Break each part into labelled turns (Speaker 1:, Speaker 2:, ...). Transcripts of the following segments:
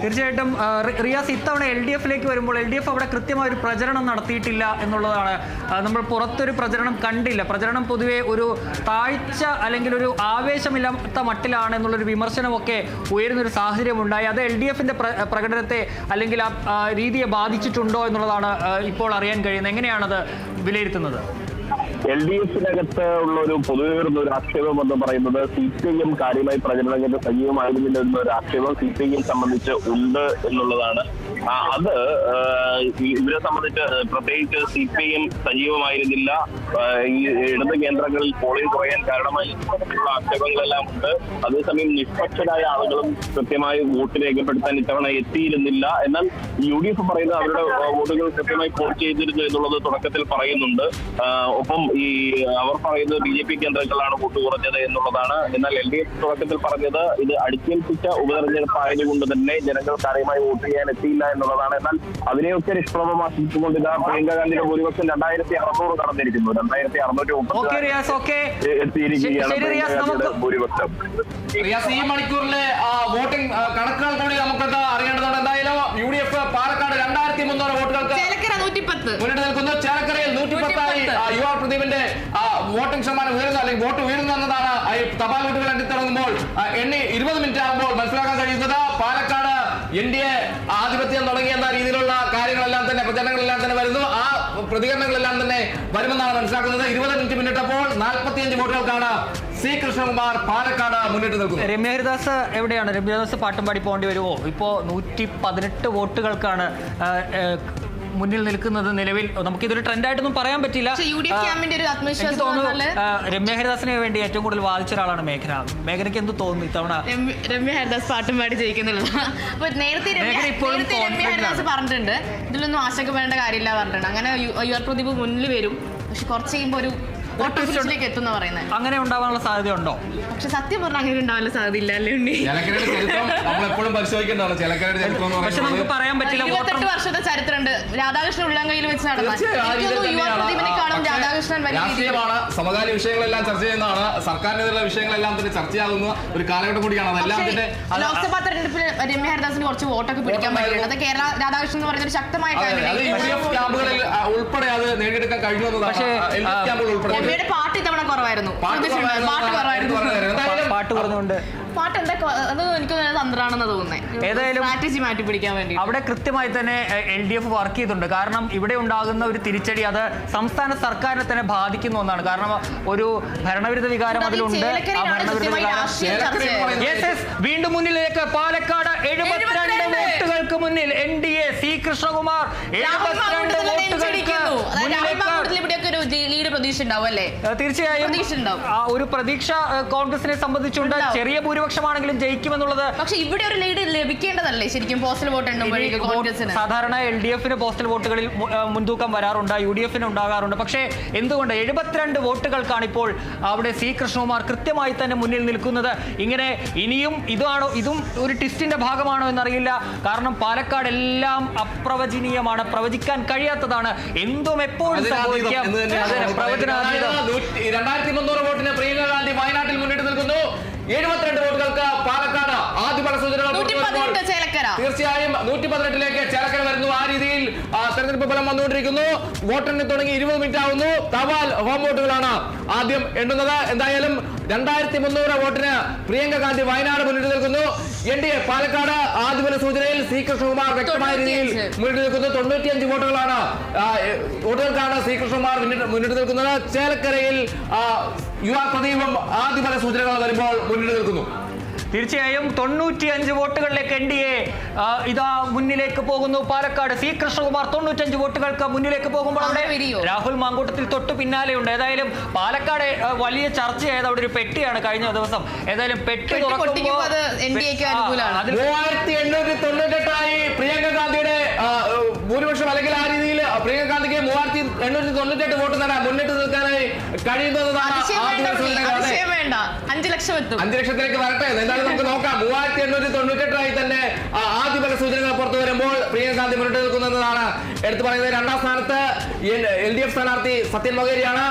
Speaker 1: തീർച്ചയായിട്ടും റിയാസ്, ഇത്തവണ LDF-ലേക്ക് വരുമ്പോൾ LDF അവിടെ കൃത്യമായ ഒരു പ്രചരണം നടത്തിയിട്ടില്ല എന്നുള്ളതാണ്. നമ്മൾ പുറത്തൊരു പ്രചരണം കണ്ടില്ല. പ്രചരണം പൊതുവെ ഒരു താഴ്ച അല്ലെങ്കിൽ ഒരു ആവേശമില്ലാത്ത മട്ടിലാണ് എന്നുള്ളൊരു വിമർശനമൊക്കെ ഉയരുന്നൊരു സാഹചര്യം ഉണ്ടായി. അത് LDF-ന്റെ പ്രകടനത്തെ അല്ലെങ്കിൽ ആ രീതിയെ ബാധിച്ചിട്ടുണ്ടോ എന്നുള്ളതാണ് ഇപ്പോൾ അറിയാൻ കഴിയുന്നത്. എങ്ങനെയാണത് വിലയിരുത്തുന്നത്?
Speaker 2: LDF-നകത്ത് ഉള്ള ഒരു പൊതുവെ വരുന്ന ഒരു ആക്ഷേപം എന്ന് പറയുന്നത് CPIM കാര്യമായി പ്രചരണങ്ങൾക്ക് സജീവമായിരുന്നില്ല എന്നൊരു ആക്ഷേപം CPIM സംബന്ധിച്ച് ഉണ്ട് എന്നുള്ളതാണ്. അത് ഇവരെ സംബന്ധിച്ച് പ്രത്യേകിച്ച് CPIM സജീവമായിരുന്നില്ല, ഈ ഇടത് കേന്ദ്രങ്ങളിൽ പോളിംഗ് കുറയാൻ കാരണമായി ആക്ഷേപങ്ങളെല്ലാം ഉണ്ട്. അതേസമയം നിഷ്പക്ഷരായ ആളുകളും കൃത്യമായി വോട്ട് രേഖപ്പെടുത്താൻ ഇത്തവണ എത്തിയിരുന്നില്ല. എന്നാൽ UDF പറയുന്നത് അവരുടെ വോട്ടുകൾ കൃത്യമായി പോൾ ചെയ്തിരുന്നു എന്നുള്ളത് തുടക്കത്തിൽ പറയുന്നുണ്ട്. ഒപ്പം അവർ പറയുന്നത് BJP കേന്ദ്രങ്ങളിലാണ് വോട്ട് കുറഞ്ഞത് എന്നുള്ളതാണ്. എന്നാൽ LDF തുടക്കത്തിൽ പറഞ്ഞത് ഇത് അടിച്ചേൽപ്പിച്ച ഉപതെരഞ്ഞെടുപ്പ് ആയതുകൊണ്ട് തന്നെ ജനങ്ങൾ കാര്യമായി വോട്ട് ചെയ്യാൻ എത്തിയില്ല എന്നുള്ളതാണ്. എന്നാൽ അതിനെയൊക്കെ നിഷ്പ്രഭമാക്കിക്കൊണ്ട് പ്രിയങ്ക ഗാന്ധിയുടെ ഭൂരിപക്ഷം 2600 കടന്നിരിക്കുന്നു. 2630 എത്തിയിരിക്കുകയാണ് ഭൂരിപക്ഷം.
Speaker 3: ഈ മണിക്കൂറിലെ വോട്ടിംഗ് കണക്കുകൾ കൂടി നമുക്ക് അറിയേണ്ടതുണ്ട്. എന്തായാലും UDF പാലക്കാട് 2300 വോട്ടുകൾക്ക് മുന്നിട്ട് നിൽക്കുന്നു. ചേലക്കരയിൽ 110 യുവ പ്രദീപിന്റെ വോട്ടിംഗ് ശതമാനം ഉയരുന്നു, അല്ലെങ്കിൽ വോട്ട് ഉയരുന്നു എന്നതാണ് തപാൽ വോട്ടുകൾ എണ്ണി തുടങ്ങുമ്പോൾ 20 മിനിറ്റ് ആകുമ്പോൾ മനസ്സിലാക്കാൻ കഴിയുന്നത്. പാലക്കാട് NDA ആധിപത്യം തുടങ്ങിയെന്ന രീതിയിലുള്ള കാര്യങ്ങളെല്ലാം തന്നെ, പ്രചരണങ്ങളെല്ലാം തന്നെ വരുന്നു. ആ പ്രതികരണങ്ങളെല്ലാം തന്നെ വരുമെന്നാണ് മനസ്സിലാക്കുന്നത്. 20 മിനിറ്റ് പിന്നിട്ടപ്പോൾ 45 വോട്ടുകൾക്കാണ് C. കൃഷ്ണകുമാർ പാലക്കാട് മുന്നിട്ട് നിൽക്കുന്നത്.
Speaker 1: രമ്യ ഹരിദാസ് എവിടെയാണ്? രമ്യ ഹരിദാസ് പാട്ടും പാടി പോകേണ്ടി വരുമോ? ഇപ്പോ 118 വോട്ടുകൾക്കാണ് മുന്നിൽ നിൽക്കുന്നത്. നിലവിൽ നമുക്കിതൊരു ട്രെൻഡായിട്ടൊന്നും പറയാൻ പറ്റില്ല. എനിക്ക് തോന്നുന്നു രമ്യ ഹരിദാസിന് വേണ്ടി ഏറ്റവും കൂടുതൽ വാദിച്ച ഒരാളാണ് മേഘന. മേഘനയ്ക്ക് എന്ത് തോന്നുന്നു ഇത്തവണ?
Speaker 4: രമ്യ ഹരിദാസ് പാട്ടും പാടി ജയിക്കുന്നില്ല. അപ്പൊ നേരത്തെ രമ്യ ഹരിദാസ് പറഞ്ഞിട്ടുണ്ട് ഇതിലൊന്നും ആശങ്കപ്പെടേണ്ട കാര്യമില്ല പറഞ്ഞിട്ടുണ്ട്. അങ്ങനെ യുവ പ്രദീപ് മുന്നിൽ വരും, പക്ഷെ കുറച്ച് കഴിയുമ്പോൾ ഒരു എത്തുന്ന പറയുന്നത്.
Speaker 1: അങ്ങനെ ഉണ്ടാവാനുള്ള സാധ്യതയുണ്ടോ?
Speaker 4: പക്ഷെ സത്യം പറഞ്ഞാൽ അങ്ങനെ ഉണ്ടാവാനുള്ള സാധ്യത ഇല്ല അല്ലേ ഉണ്ണി?
Speaker 1: പക്ഷെ നമുക്ക് പറയാൻ പറ്റില്ല.
Speaker 4: 28 വർഷത്തെ ചരിത്രമുണ്ട്. രാധാകൃഷ്ണൻ ഉള്ളംകൈയിൽ വെച്ച് നടന്ന യുവ പ്രദീപിനെക്കാളും രാധാകൃഷ്ണൻ
Speaker 3: രാഷ്ട്രീയമാണ്. സമകാലീന വിഷയങ്ങളെല്ലാം ചർച്ച ചെയ്യുന്നതാണ്. സർക്കാരിനെതിരെയുള്ള വിഷയങ്ങളെല്ലാം തന്നെ ചർച്ചയാകുന്ന ഒരു കാലഘട്ടം കൂടിയാണ്. അതെല്ലാം തന്നെ
Speaker 4: ലോക്സഭാ തെരഞ്ഞെടുപ്പിൽ രമ്യ ഹരിദാസിന് കുറച്ച് വോട്ടൊക്കെ പിടിക്കാൻ പറ്റിയിട്ടുണ്ട്. അത് കേരള രാധാകൃഷ്ണൻ എന്ന് പറയുന്ന ഒരു ശക്തമായ
Speaker 3: ക്യാമ്പുകളിൽ ഉൾപ്പെടെ അത് നേടിയെടുക്കാൻ കഴിയുന്നതാണ്.
Speaker 4: രമ്യയുടെ പാട്ട് ഇത്തവണ കുറവായിരുന്നു.
Speaker 1: പാട്ട് പറഞ്ഞുകൊണ്ട്
Speaker 4: പാട്ട് എന്താ അത് എനിക്ക് തന്ത്രാണെന്ന് തോന്നുന്നത്.
Speaker 1: ഏതായാലും
Speaker 4: സ്ട്രാറ്റജി മാറ്റി പിടിക്കാൻ വേണ്ടി
Speaker 1: അവിടെ കൃത്യമായി തന്നെ LDF വർക്ക് ചെയ്തിട്ടുണ്ട്. കാരണം ഇവിടെ ഉണ്ടാകുന്ന ഒരു തിരിച്ചടി അത് സംസ്ഥാന സർക്കാരിനെ തന്നെ ബാധിക്കുന്ന ഒന്നാണ്. കാരണം ഒരു ഭരണവിരുദ്ധ വികാരം അതിലുണ്ട്. വീണ്ടും മുന്നിലേക്ക് പാലക്കാട് 72 വോട്ടുകൾക്ക് മുന്നിൽ NDA C. കൃഷ്ണകുമാർ 72 വോട്ടുകൾക്ക് തീർച്ചയായും ഒരു പ്രതീക്ഷ കോൺഗ്രസിനെ സംബന്ധിച്ചുണ്ട്. ചെറിയ ഭൂരിപക്ഷമാണെങ്കിലും ജയിക്കുമെന്നുള്ളത്.
Speaker 4: പക്ഷെ ഇവിടെ ഒരു ലീഡ് ലഭിക്കേണ്ടതല്ലേ ശരിക്കും പോസ്റ്റൽ വോട്ട് എണ്ണുമ്പോഴേക്കും?
Speaker 1: സാധാരണ LDF-ന് പോസ്റ്റൽ വോട്ടുകളിൽ മുൻതൂക്കം വരാറുണ്ട്, UDF-ന് ഉണ്ടാകാറുണ്ട്. പക്ഷേ എന്തുകൊണ്ട് 72 വോട്ടുകൾക്കാണ് ഇപ്പോൾ അവിടെ C. കൃഷ്ണകുമാർ കൃത്യമായി തന്നെ മുന്നിൽ നിൽക്കുന്നത്? ഇങ്ങനെ ഇനിയും ഇതും ഒരു ട്വിസ്റ്റിന്റെ ഭാഗമാണോ എന്നറിയില്ല. കാരണം പാലക്കാട് എല്ലാം അപ്രവചനീയമാണ്, പ്രവചിക്കാൻ കഴിയാത്തതാണ്. എന്തും എപ്പോഴും സംഭവിക്കാം.
Speaker 3: 2300 വോട്ടിന് പ്രിയങ്ക ഗാന്ധി വയനാട്ടിൽ മുന്നിട്ട് നിൽക്കുന്നു. 72 വോട്ടുകൾക്ക് പാലക്കാട് ആദ്യ ഫല സൂചനകൾ തീർച്ചയായും 118ലേക്ക് ചേലക്കര വരുന്നു. ആ രീതിയിൽ തെരഞ്ഞെടുപ്പ് ഫലം വന്നുകൊണ്ടിരിക്കുന്നു. വോട്ടെണ്ണി തുടങ്ങി 20 മിനിറ്റ് ആവുന്നു. തപാൽ ഹോം വോട്ടുകളാണ് ആദ്യം എണ്ണുന്നത്. എന്തായാലും 2300 വോട്ടിന് പ്രിയങ്ക ഗാന്ധി വയനാട് മുന്നിട്ട് നിൽക്കുന്നു. NDA പാലക്കാട് ആദ്യ ഫല സൂചനയിൽ C. കൃഷ്ണകുമാർ വ്യക്തമായ രീതിയിൽ മുന്നിട്ട് നിൽക്കുന്നു. 95 വോട്ടുകൾക്കാണ് C. കൃഷ്ണകുമാർ മുന്നിട്ട് നിൽക്കുന്നത്. ചേലക്കരയിൽ യുവ പ്രദീപും ആദ്യ ഫല സൂചനകൾ വരുമ്പോൾ മുന്നിട്ട് നിൽക്കുന്നു.
Speaker 1: തീർച്ചയായും 95 വോട്ടുകളിലേക്ക് NDA ഇതാ മുന്നിലേക്ക് പോകുന്നു. പാലക്കാട് C. കൃഷ്ണകുമാർ 95 വോട്ടുകൾക്ക് മുന്നിലേക്ക് പോകുമ്പോൾ അവിടെ രാഹുൽ മാങ്കൂട്ടത്തിൽ തൊട്ട് പിന്നാലെയുണ്ട്. ഏതായാലും പാലക്കാട് വലിയ ചർച്ചയായത് അവിടെ ഒരു പെട്ടിയാണ് കഴിഞ്ഞ ദിവസം. ഏതായാലും പെട്ടി തുറക്കുമ്പോൾ
Speaker 3: 3898 പ്രിയങ്ക ഗാന്ധിയുടെ ഭൂരിപക്ഷം, അല്ലെങ്കിൽ ആ രീതിയിൽ പ്രിയങ്ക ഗാന്ധിക്ക് 3898 വോട്ട് നേടാൻ മുന്നിട്ട് നിൽക്കാനായി കഴിയുന്നതാണ്.
Speaker 4: 5
Speaker 3: ലക്ഷത്തിലേക്ക് വരട്ടെ. എന്തായാലും നമുക്ക് നോക്കാം. 3898 തന്നെ ആദ്യ ഫല സൂചനകൾ പുറത്തു വരുമ്പോൾ പ്രിയങ്ക ഗാന്ധി മുന്നിട്ട് നിൽക്കുന്നതാണ് എടുത്തു പറയുന്നത്. രണ്ടാം സ്ഥാനത്ത് LDF സ്ഥാനാർത്ഥി സത്യൻ മൊകേരിയാണ്.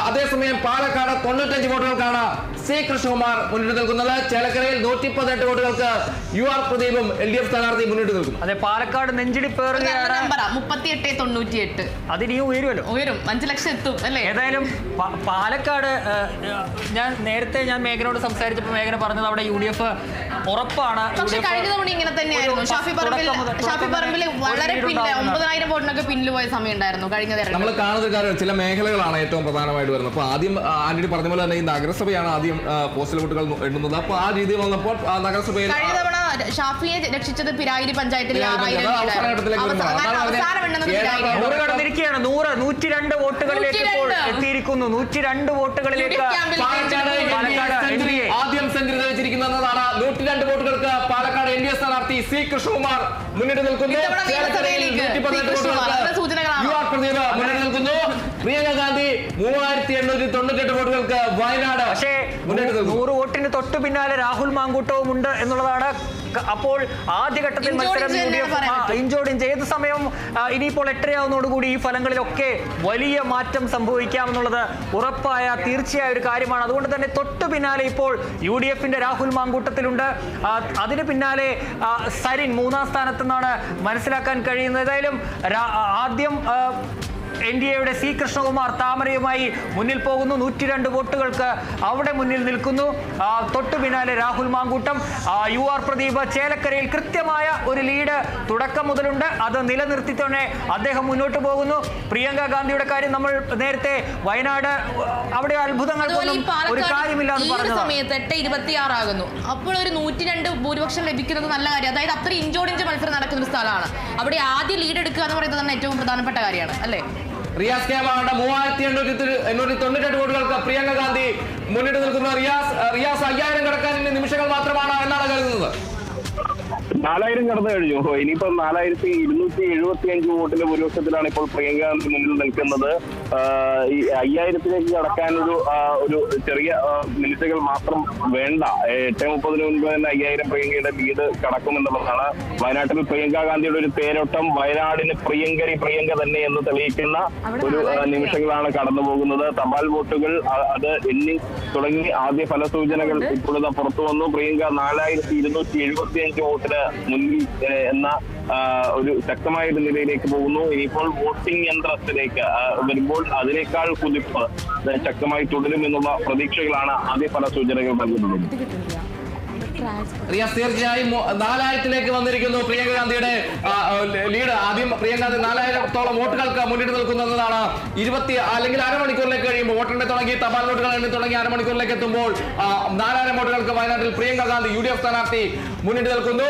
Speaker 3: അതേസമയം പാലക്കാട് 95 വോട്ടുകൾക്കാണ് C കൃഷ്ണകുമാർ മുന്നിട്ട് നിൽക്കുന്നത്. ചേലക്കരയിൽ 118 വോട്ടുകൾക്ക് UR പ്രദീപും LDF സ്ഥാനാർത്ഥി മുന്നിട്ട് നിൽക്കുന്നു.
Speaker 1: അതെ, പാലക്കാട് നെഞ്ചിടിപ്പേറുകയാണ്.
Speaker 4: 38-98
Speaker 1: അതിനിയും ഉയരുമല്ലോ,
Speaker 4: ഉയരും. 5 ലക്ഷം എത്തും അല്ലേ?
Speaker 1: ഏതായാലും പാലക്കാട് ഞാൻ മേഘനോട് സംസാരിച്ചപ്പോൾ മേഘന പറഞ്ഞത് അവിടെ UDF ഉറപ്പാണ്.
Speaker 4: പക്ഷെ കഴിഞ്ഞ തവണ ഇങ്ങനെ തന്നെയായിരുന്നു. ഷാഫി പറമ്പിൽ വളരെ പിന്നിൽ 9,000 വോട്ടിനൊക്കെ പിന്നിൽ പോയ സമയം ഉണ്ടായിരുന്നു കഴിഞ്ഞ തെരഞ്ഞെടുപ്പ്.
Speaker 3: നമ്മൾ കാണുന്ന കാര്യം ചില മേഖലകളാണ് ഏറ്റവും പ്രധാനമായിട്ട് വരുന്നത്. അപ്പൊ ആദ്യം ആന്റണി പറഞ്ഞ പോലെ തന്നെ ഈ നഗരസഭയാണ് ആദ്യം പോസ്റ്റൽ വോട്ടുകൾ എണ്ണുന്നത്. അപ്പൊ ആ രീതിയിൽ വന്നപ്പോൾ നഗരസഭയിൽ
Speaker 4: കഴിഞ്ഞ തവണ ഷാഫിയെ രക്ഷിച്ചത് പിരായിരി പഞ്ചായത്തിൽ 102
Speaker 1: വോട്ടുകളിലേക്ക് എത്തിയിരിക്കുന്നു. 102 വോട്ടുകളിലേക്ക്
Speaker 3: ആദ്യം സെഞ്ചുറി തെളിച്ചിരിക്കുന്നതാണ്. 102 വോട്ടുകൾക്ക് പാലക്കാട് LDF സ്ഥാനാർത്ഥി C കൃഷ്ണകുമാർ മുന്നിട്ട് നിൽക്കുന്നു. UR പ്രദീപ് മുന്നിട്ട് നിൽക്കുന്നു. പ്രിയങ്ക ഗാന്ധി 3898 വോട്ടുകൾക്ക് വയനാട്.
Speaker 1: പക്ഷേ 100 വോട്ടിന് തൊട്ടു പിന്നാലെ രാഹുൽ മാങ്കൂട്ടവും ഉണ്ട് എന്നുള്ളതാണ്. അപ്പോൾ ആദ്യഘട്ടത്തിൽ മത്സരം ഇഞ്ചോടിഞ്ച് ഏത് സമയം ഇനിയിപ്പോൾ 8:30 ഈ ഫലങ്ങളിലൊക്കെ വലിയ മാറ്റം സംഭവിക്കാമെന്നുള്ളത് ഉറപ്പായ തീർച്ചയായ ഒരു കാര്യമാണ്. അതുകൊണ്ട് തന്നെ തൊട്ടു പിന്നാലെ ഇപ്പോൾ UDFന്റെ രാഹുൽ മാങ്കൂട്ടത്തിലുണ്ട്. അതിന് പിന്നാലെ സരിൻ 3-ാം സ്ഥാനത്തെന്നാണ് മനസ്സിലാക്കാൻ കഴിയുന്നത്. ഏതായാലും ആദ്യം NDAയുടെ C കൃഷ്ണകുമാർ താമരയുമായി മുന്നിൽ പോകുന്നു. 102 വോട്ടുകൾക്ക് അവിടെ മുന്നിൽ നിൽക്കുന്നു. തൊട്ടു പിന്നാലെ രാഹുൽ മാങ്കൂട്ടം. UR പ്രദീപ് ചേലക്കരയിൽ കൃത്യമായ ഒരു ലീഡ് തുടക്കം മുതലുണ്ട്. അത് നിലനിർത്തി തന്നെ അദ്ദേഹം മുന്നോട്ട് പോകുന്നു. പ്രിയങ്ക ഗാന്ധിയുടെ കാര്യം നമ്മൾ നേരത്തെ വയനാട് അവിടെ അത്ഭുതങ്ങൾക്കൊന്നും ഒരു കാര്യമില്ല എന്ന് പറഞ്ഞു.
Speaker 4: സമയത്ത് 8:26 ആകുന്നു. അപ്പോൾ ഒരു 102 ഭൂരിപക്ഷം ലഭിക്കുന്നത് നല്ല കാര്യം. അതായത് അത്ര ഇഞ്ചോടിഞ്ച് മത്സരം നടക്കുന്ന ഒരു സ്ഥലമാണ്. അവിടെ ആദ്യം ലീഡ് എടുക്കുക എന്ന് പറയുന്നത് തന്നെ ഏറ്റവും പ്രധാനപ്പെട്ട കാര്യമാണ് അല്ലേ?
Speaker 3: റിയാസ് കേമാണ് 3898 വോട്ടുകൾക്ക് പ്രിയങ്ക ഗാന്ധി മുന്നിട്ട് നിൽക്കുന്ന. റിയാസ് 5000 കടക്കാൻ നിമിഷങ്ങൾ മാത്രമാണ് എന്നാണ് കരുതുന്നത്.
Speaker 2: 4000 കടന്നു കഴിഞ്ഞു. ഇനിയിപ്പോ 4275 വോട്ടിന്റെ ഭൂരിപക്ഷത്തിലാണ് ഇപ്പോൾ പ്രിയങ്ക ഗാന്ധി മുന്നിൽ നിൽക്കുന്നത്. ഈ 5000-ലേക്ക് കടക്കാൻ ഒരു ചെറിയ മിനിറ്റുകൾ മാത്രം വേണ്ട. 8:30 മുൻപ് തന്നെ 5000 പ്രിയങ്കയുടെ ലീഡ് കടക്കുമെന്നുള്ളതാണ്. വയനാട്ടിൽ പ്രിയങ്ക ഗാന്ധിയുടെ ഒരു തേരോട്ടം വയനാടിന് പ്രിയങ്ക തന്നെ എന്ന് തെളിയിക്കുന്ന ഒരു നിമിഷങ്ങളാണ് കടന്നു പോകുന്നത്. തപാൽ വോട്ടുകൾ അത് എണ്ണി തുടങ്ങി ആദ്യ ഫലസൂചനകൾ ഇപ്പോഴത്തെ പുറത്തു വന്നു. പ്രിയങ്ക 4275 വോട്ടിന് മുന്നിൽ എന്ന ഒരു ശക്തമായ ഒരു നിലയിലേക്ക് പോകുന്നു. ഇനിയിപ്പോൾ വോട്ടിംഗ് യന്ത്രത്തിലേക്ക് വരുമ്പോൾ അതിനേക്കാൾ കുതിപ്പ് ശക്തമായി തുടരുമെന്നുള്ള പ്രതീക്ഷകളാണ് ആദ്യ ഫലസൂചനകൾ നൽകുന്നത്.
Speaker 3: റിയാസ് തീർച്ചയായും 4000-ലേക്ക് വന്നിരിക്കുന്നു പ്രിയങ്ക ഗാന്ധിയുടെ ലീഡ്. ആദ്യം പ്രിയങ്ക ഗാന്ധി 4000-ഓളം വോട്ടുകൾക്ക് മുന്നിട്ട് നിൽക്കുന്നതാണ്. 20 അല്ലെങ്കിൽ അരമണിക്കൂറിലേക്ക് കഴിയുമ്പോൾ വോട്ടെണ്ണി തുടങ്ങി തപാൽ വോട്ടുകൾ എണ്ണി തുടങ്ങി അരമണിക്കൂറിലേക്ക് എത്തുമ്പോൾ 4000 വോട്ടുകൾക്ക് വയനാട്ടിൽ പ്രിയങ്ക ഗാന്ധി UDF സ്ഥാനാർത്ഥി മുന്നിട്ട് നിൽക്കുന്നു.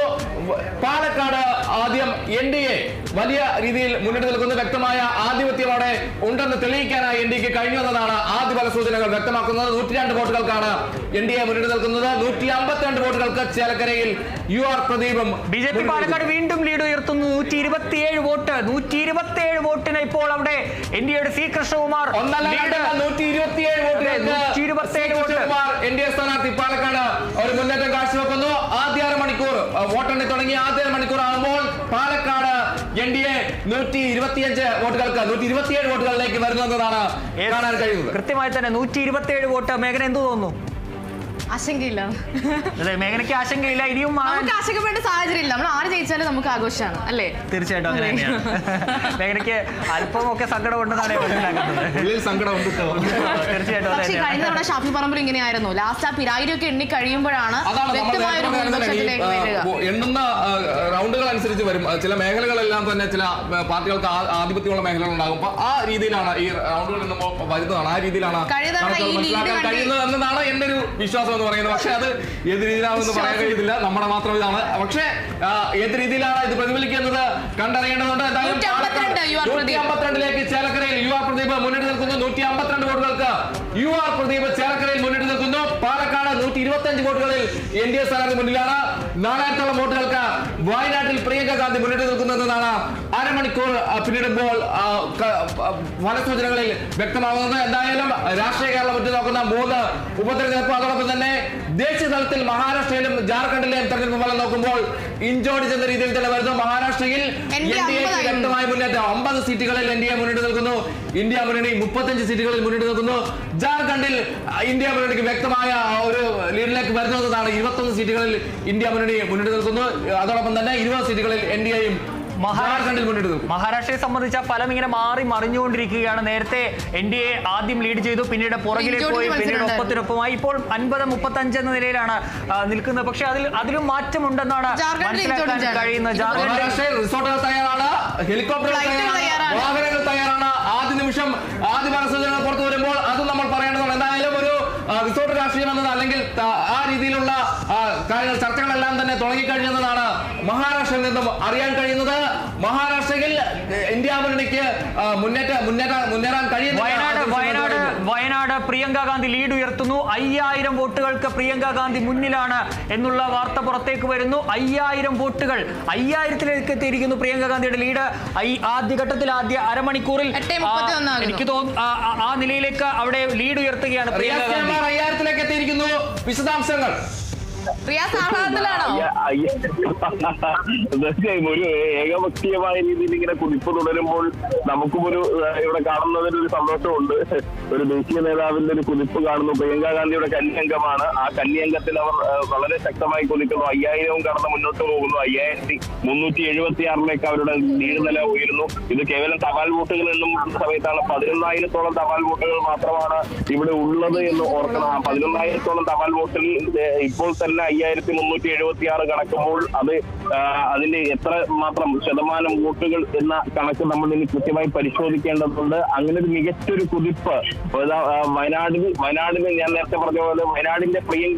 Speaker 3: പാലക്കാട് ആദ്യം NDA വലിയ രീതിയിൽ മുന്നിട്ട് നിൽക്കുന്നു. വ്യക്തമായ ആധിപത്യം അവിടെ ഉണ്ടെന്ന് തെളിയിക്കാനായി NDAക്ക് കഴിഞ്ഞു എന്നതാണ് ആദ്യ ഫലസൂചനകൾ വ്യക്തമാക്കുന്നത്. 102 വോട്ടുകൾക്കാണ് NDA മുന്നിട്ട് നിൽക്കുന്നത്. 152 വോട്ടുകൾക്ക് ചേലക്കരയിൽ UR പ്രദീപും.
Speaker 1: BJP പാലക്കാട് വീണ്ടും ലീഡ് ഉയർത്തുന്നു. 127 വോട്ട്. 127 വോട്ടിന് ഇപ്പോൾ അവിടെ NDAയുടെ C കൃഷ്ണകുമാർ
Speaker 3: 127 വോട്ട് NDA സ്ഥാനാർത്ഥി പാലക്കാട് ഒരു മുന്നേറ്റം കാഴ്ചവെക്കുന്നു. ആദ്യ അരമണിക്കൂർ വോട്ടെണ്ണി തുടങ്ങി ആദ്യ മണിക്കൂർ ആകുമ്പോൾ പാലക്കാട് NDA 125 വോട്ടുകൾക്ക് 127 വോട്ടുകളിലേക്ക് വരുന്നതാണ് കാണാൻ കഴിയുന്നത്.
Speaker 1: കൃത്യമായി തന്നെ 127 വോട്ട്. മേഘന എന്ത് തോന്നുന്നു?
Speaker 4: ആശങ്കയില്ല.
Speaker 1: അതെ, മേഘനയ്ക്ക് ആശങ്കയില്ല. ഇനിയും
Speaker 4: നമുക്ക് ആശങ്കപ്പെടേണ്ട സാഹചര്യം ഇല്ല. നമ്മൾ ആര് ജയിച്ചാലും നമുക്ക് ആഘോഷമാണ് അല്ലേ?
Speaker 1: തീർച്ചയായിട്ടും അങ്ങനെ തന്നെയാണ്. മേഘനയ്ക്ക് അല്പമൊക്കെ സങ്കടമുണ്ടെന്നാണ്
Speaker 3: സങ്കടമുണ്ട്
Speaker 1: തീർച്ചയായിട്ടും.
Speaker 4: പക്ഷേ കഴിഞ്ഞ തവണ ഷാഫി പറമ്പിൽ ഇങ്ങനെയായിരുന്നു. ലാസ്റ്റ് ആ പിരായിരൊക്കെ എണ്ണി കഴിയുമ്പോഴാണ് വ്യക്തമായൊരു ഭൂരിപക്ഷത്തിലേക്ക് വരിക.
Speaker 3: എണ്ണുന്ന റൗണ്ടുകൾ അനുസരിച്ച് വരും. ചില മേഖലകളെല്ലാം തന്നെ ചില പാർട്ടികൾക്ക് ആധിപത്യമുള്ള മേഖലകൾ ഉണ്ടാകും. അപ്പൊ ആ രീതിയിലാണ് ഈ റൗണ്ടുകൾ വരുന്നതാണ്. ആ രീതിയിലാണ് കഴിയുന്നത് എന്നതാണ് എന്റെ ഒരു വിശ്വാസം എന്ന് പറയുന്നത്. പക്ഷെ അത് ഏത് രീതിയിലാണെന്ന് പറയാൻ കഴിയുന്നില്ല. നമ്മുടെ മാത്രം ഇതാണ്. പക്ഷെ ഏത് രീതിയിലാണ് ഇത് പ്രതിഫലിക്കുന്നത് കണ്ടറിയേണ്ടതുണ്ട്. 152-ലേക്ക് ചേലക്കരയിൽ UR പ്രദീപ് മുന്നിട്ട് നിൽക്കുന്നു. 152 വോട്ടുകൾക്ക് UR പ്രദീപ് ചേലക്കരയിൽ മുന്നിട്ട് നിൽക്കുന്നു. പാലക്കാട് 125 വോട്ടുകളിൽ NDA സ്ഥാനാർത്ഥി മുന്നിലാണ്. 4000-ഓളം വോട്ടുകൾക്ക് വയനാട്ടിൽ പ്രിയങ്ക ഗാന്ധി മുന്നിട്ട് നിൽക്കുന്നതെന്നാണ് അരമണിക്കൂർ പിന്നിടുമ്പോൾ ഫലസൂചനകളിൽ വ്യക്തമാകുന്നത്. എന്തായാലും രാഷ്ട്രീയ കേരളം ഉറ്റുനോക്കുന്ന 3 ഉപതെരഞ്ഞെടുപ്പ് അതോടൊപ്പം തന്നെ ദേശീയ തലത്തിൽ മഹാരാഷ്ട്രയിലും ജാർഖണ്ഡിലെയും തെരഞ്ഞെടുപ്പ് ഫലം നോക്കുമ്പോൾ ഇഞ്ചോടി ചെന്ന രീതിയിൽ തന്നെ വരുന്നു. മഹാരാഷ്ട്ര മഹാരാഷ്ട്രയിൽ വ്യക്തമായ മുന്നേറ്റം. 50 സീറ്റുകളിൽ NDA മുന്നിട്ട് നിൽക്കുന്നു. ഇന്ത്യ മുന്നണി 35 സീറ്റുകളിൽ മുന്നിട്ട് നിൽക്കുന്നു. ജാർഖണ്ഡിൽ ഇന്ത്യ മുന്നണിക്ക് വ്യക്തമായ ഒരു ലീഡിലേക്ക് വരുന്നതാണ്. 21 സീറ്റുകളിൽ ഇന്ത്യ മുന്നണി മുന്നിട്ട് നിൽക്കുന്നു. അതോടൊപ്പം തന്നെ 20 സീറ്റുകളിൽ NDAയും
Speaker 1: മഹാരാഷ്ട്രയെ സംബന്ധിച്ച ഫലം ഇങ്ങനെ മാറി മറിഞ്ഞുകൊണ്ടിരിക്കുകയാണ്. നേരത്തെ NDA ആദ്യം ലീഡ് ചെയ്തു, പിന്നീട് പുറകിലേക്ക് പോയി, പിന്നീട് ഒപ്പത്തിനൊപ്പമായി. ഇപ്പോൾ 50-35 എന്ന നിലയിലാണ് നിൽക്കുന്നത്. പക്ഷെ അതിലും മാറ്റമുണ്ടെന്നാണ് മനസ്സിലാക്കാൻ കഴിയുന്നത്.
Speaker 3: റിസോർട്ടുകൾ തയ്യാറാണ്, ഹെലികോപ്റ്ററുകൾ തയ്യാറാണ്, വാഹനങ്ങൾ തയ്യാറാണ്. ആദ്യ നിമിഷം ആദ്യ മനസ്സൂചനകൾ പുറത്തു വരുമ്പോൾ അതും നമ്മൾ പറയേണ്ടതാണ്. എന്തായാലും ഒരു റിസോർട്ട് രാഷ്ട്രീയം എന്നത് അല്ലെങ്കിൽ ആ രീതിയിലുള്ള കാര്യങ്ങൾ ചർച്ചകളെല്ലാം തന്നെ തുടങ്ങിക്കഴിഞ്ഞെന്നതാണ് മഹാരാഷ്ട്രയിൽ നിന്നും അറിയാൻ കഴിയുന്നത്. മഹാരാഷ്ട്രയിൽ ഇന്ത്യ മുന്നണിക്ക് മുന്നേറാൻ കഴിയുന്ന
Speaker 1: വയനാട് പ്രിയങ്ക ഗാന്ധി ലീഡ് ഉയർത്തുന്നു. 5000 വോട്ടുകൾക്ക് പ്രിയങ്ക ഗാന്ധി മുന്നിലാണ് എന്നുള്ള വാർത്ത പുറത്തേക്ക് വരുന്നു. 5000 വോട്ടുകൾ 5000-ലേക്ക് എത്തിയിരിക്കുന്നു പ്രിയങ്ക ഗാന്ധിയുടെ ലീഡ്. ആദ്യഘട്ടത്തിൽ ആദ്യ അരമണിക്കൂറിൽ എനിക്ക് തോന്നുന്നു ആ നിലയിലേക്ക് അവിടെ ലീഡ് ഉയർത്തുകയാണ് പ്രിയങ്ക ഗാന്ധി.
Speaker 3: 5000-ലേക്ക് എത്തിയിരിക്കുന്നു. വിശദാംശങ്ങൾ
Speaker 2: തീർച്ചയായും ഒരു ഏകപക്ഷീയമായ രീതിയിൽ ഇങ്ങനെ കുതിപ്പ് തുടരുമ്പോൾ നമുക്കും ഇവിടെ കാണുന്നതിൽ ഒരു സന്തോഷമുണ്ട്. ഒരു ദേശീയ നേതാവിന്റെ ഒരു കുതിപ്പ് കാണുന്നു. പ്രിയങ്ക ഗാന്ധിയുടെ കന്യംഗമാണ്. ആ കന്യംഗത്തിൽ അവർ വളരെ ശക്തമായി കുതിക്കുന്നു. 5000 കടന്ന് മുന്നോട്ട് പോകുന്നു. 5376-ലേക്ക് അവരുടെ ലീഡ് നില ഉയരുന്നു. ഇത് കേവലം തപാൽ വോട്ടുകൾ എന്നും സമയത്താണ്. 11,000-ഓളം തപാൽ വോട്ടുകൾ മാത്രമാണ് ഇവിടെ ഉള്ളത് എന്ന് ഓർക്കണം. 11,000-ഓളം തപാൽ വോട്ടിൽ ഇപ്പോൾ തന്നെ 5376 കണക്കുമ്പോൾ അതിന്റെ എത്ര മാത്രം ശതമാനം വോട്ടുകൾ എന്ന കണക്ക് നമ്മൾ ഇനി കൃത്യമായി പരിശോധിക്കേണ്ടതുണ്ട്. അങ്ങനെ ഒരു മികച്ചൊരു കുതിപ്പ് വയനാടിന് ഞാൻ നേരത്തെ പറഞ്ഞ പോലെ വയനാടിന്റെ പ്രിയങ്ക